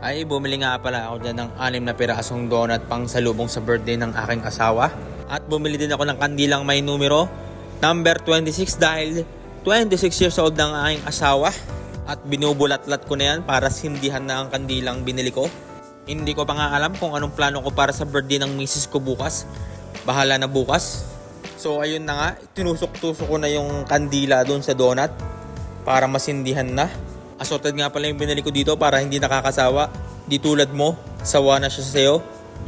Ay, bumili nga pala ako dyan ng 6 na pirasong donut pang salubong sa birthday ng aking asawa. At bumili din ako ng kandilang may numero, number 26 dahil 26 years old ng aking asawa. At binubulat-lat ko na yan para sindihan na ang kandilang binili ko. Hindi ko pa nga alam kung anong plano ko para sa birthday ng misis ko bukas. Bahala na bukas. So ayun na nga, tinusok-tusok ko na yung kandila doon sa donut para masindihan na. Assorted nga pala yung binili ko dito para hindi nakakasawa. Di tulad mo, sawa na siya sa'yo.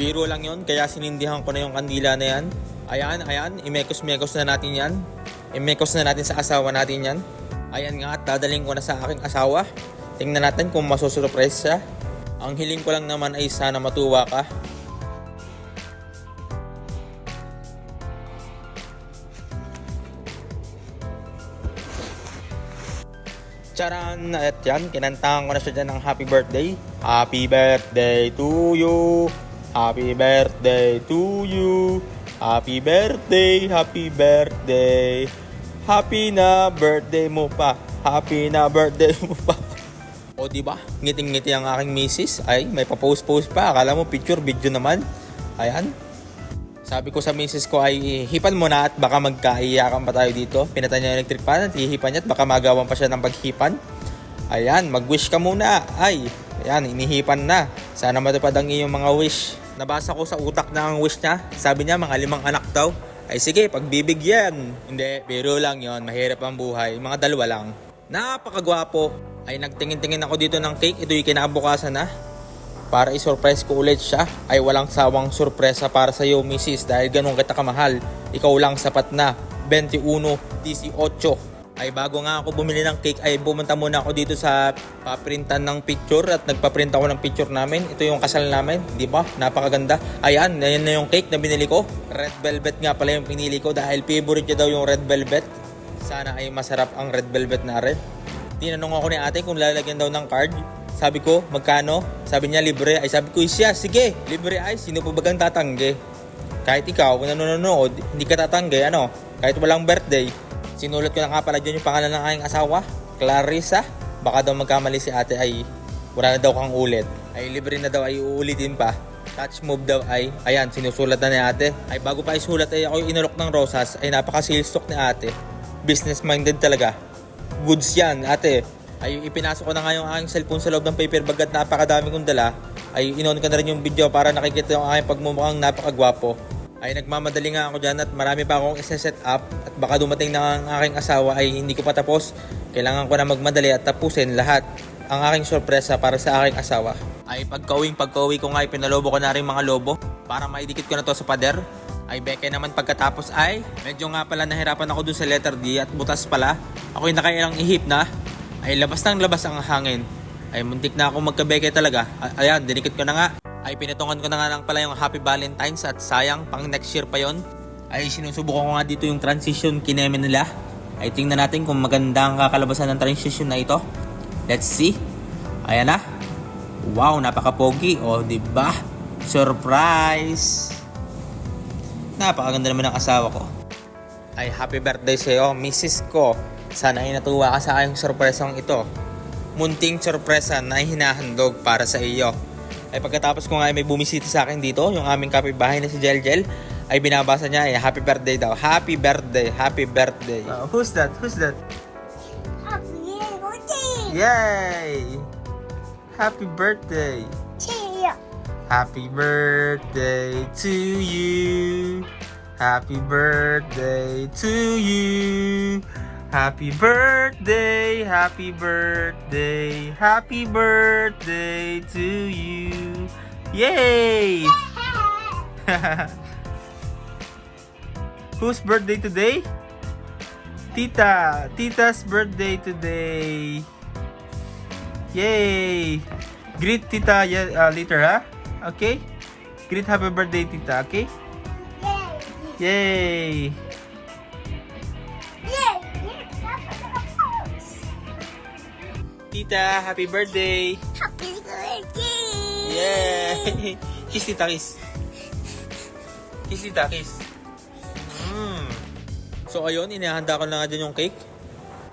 Biro lang yon, kaya sinindihan ko na yung kandila na yan. Ayan, imekos-mekos na natin yan. Imekos na natin sa asawa natin yan. Ayan nga, at dadaling ko na sa aking asawa. Tingnan natin kung masusurprise siya. Ang hiling ko lang naman ay sana matuwa ka. Charan! At yan, kinantahan ko na siya dyan ng happy birthday. Happy birthday to you! Happy birthday to you! Happy birthday! Happy birthday! Happy na birthday mo pa! Happy na birthday mo pa! O diba? Ngiting-ngiti ang aking misis. Ay, may pa-post-post pa. Akala mo picture, video naman. Ayan. Sabi ko sa misis ko ay hipan mo na at baka magkaiyakan pa tayo dito. Pinatay niya yung electric fan at hihipan niya at baka magawan pa siya ng paghipan. Ayan, mag-wish ka muna. Ay, ayan, inihipan na. Sana matupad ang iyong mga wish. Nabasa ko sa utak na ang wish niya. Sabi niya mga 5 anak daw. Ay sige, pagbibigyan. Hindi, biro lang yon. Mahirap ang buhay. Mga 2 lang. Napakagwapo. Ay nagtingin-tingin ako dito ng cake. Ito yung kinabukasan na. Para i-surprise ko ulit siya, ay walang sawang sorpresa para sa iyo, misis, dahil ganun kita kamahal. Ikaw lang sapat na. 21-18. Ay bago nga ako bumili ng cake, ay pumunta muna ako dito sa paprintan ng picture at nagpaprint ako ng picture namin. Ito yung kasal namin, di ba? Napakaganda. Ayan na yung cake na binili ko. Red velvet nga pala yung pinili ko dahil favorite niya daw yung red velvet. Sana ay masarap ang red velvet na rin. Tinanong ako ni ate kung lalagyan daw ng card. Sabi ko, magkano? Sabi niya, libre. Ay sabi ko, siya, sige, libre ay. Sino pa bagang tatanggi? Kahit ikaw, kung nanonood, hindi ka tatanggi, ano? Kahit walang birthday. Sinulat ko na nga pala dyan yung pangalan ng aking asawa, Clarissa. Baka daw magkamali si ate ay wala na daw kang ulit. Ay libre na daw ay uulitin pa. Touch move daw ay, ayan, sinusulat na ni ate. Ay bago pa isulat ay ako inalok ng rosas, ay napaka-sales ni ate. Business-minded talaga. Goods yan, ate. Ay ipinasok ko na nga yung aking cellphone sa loob ng paper bag at napakadami kong dala. Ay inon ko na rin yung video para nakikita yung aking pagmumukhang napakagwapo. Ay nagmamadali nga ako dyan at marami pa akong isa-set up at baka dumating na ang aking asawa ay hindi ko pa tapos. Kailangan ko na magmadali at tapusin lahat ang aking sorpresa para sa aking asawa. Ay pagka-uwi ko nga ay pinalobo ko na rin mga lobo para maidikit ko na to sa pader. Ay beke naman pagkatapos ay medyo nga pala nahirapan ako dun sa letter D at butas pala. Ako'y nakailang ihip na. Ay labas ng labas ang hangin. Ay muntik na ako magkabeke talaga. Ayan, dinikit ko na nga. Ay pinatungan ko na nga lang pala yung Happy Valentine's at sayang pang next year pa yon. Ay sinusubukan ko nga dito yung transition kineme nila. Ay tingnan natin kung maganda ang kakalabasan ng transition na ito. Let's see. Ayan na. Wow, napaka-pogi. O, diba? Surprise! Napakaganda naman ng asawa ko. Ay happy birthday sa'yo, misis ko. Sana ay natuwa ka sa aking sorpresang ito. Munting sorpresa na hinahandog para sa iyo. Ay pagkatapos ko nga ay may bumisita sa akin dito, yung aming kapitbahay na si Jelgel, ay binabasa niya ay happy birthday daw. Happy birthday, happy birthday. Who's that? Who's that? Happy birthday! Yay! Happy birthday! Cheer! Happy birthday to you. Happy birthday to you. Happy birthday, happy birthday, happy birthday to you. Yay! Whose birthday today? Tita's birthday today. Yay! Greet Tita later, ha? Okay? Greet happy birthday, Tita, okay? Yay! Tita, happy birthday! Happy birthday! Yay! Kiss Tita, kiss. Kiss Tita, kiss. So ayun, inihanda ko na nga dyan yung cake.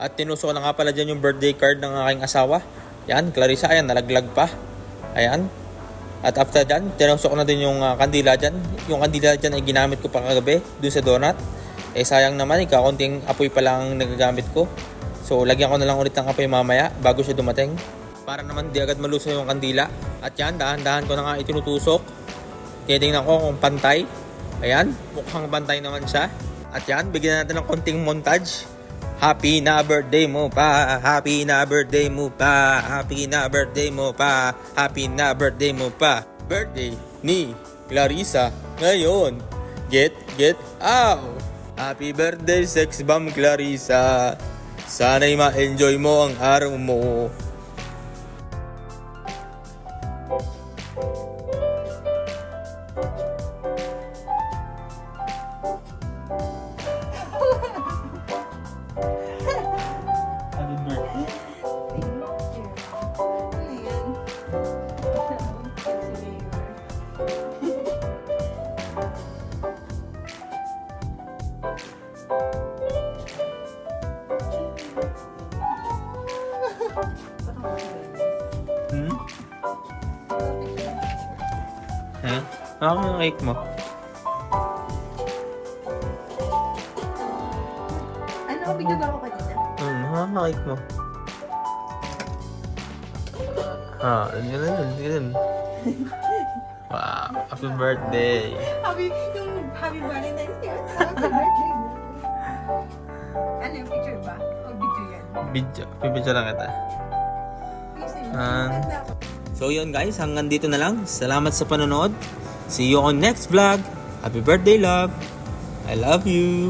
At tinusok na nga pala dyan yung birthday card ng aking asawa. Yan, Clarissa, ayan, nalaglag pa. Ayan. At after dyan, tinusok ko na din yung kandila dyan. Yung kandila dyan ay ginamit ko pa kagabi dun sa donut. Eh sayang naman, kaunting apoy pa lang nagagamit ko. So lagyan ko na lang ulit ng apoy mamaya bago siya dumating. Para naman di agad maluso yung kandila. At yan, dahan-dahan ko na nga itinutusok. Titingnan ko kung pantay. Ayan, mukhang pantay naman siya. At yan, bigyan natin ng konting montage. Happy na birthday mo pa, happy na birthday mo pa, happy na birthday mo pa, happy na birthday mo pa. Birthday ni Clarissa ngayon. Get out! Happy birthday, sex bomb Clarissa. Sana'y ma-enjoy mo ang araw mo. Ako yung cake mo. Ano, video ba ako kanina? Ako cake mo. Ganun. Wow, happy birthday. Happy Valentine's Day. Happy birthday. Ano yung picture ba? O video yan? Pipicture lang kita. So yun guys, hanggang dito na lang. Salamat sa panonood. See you on next vlog. Happy birthday, love. I love you.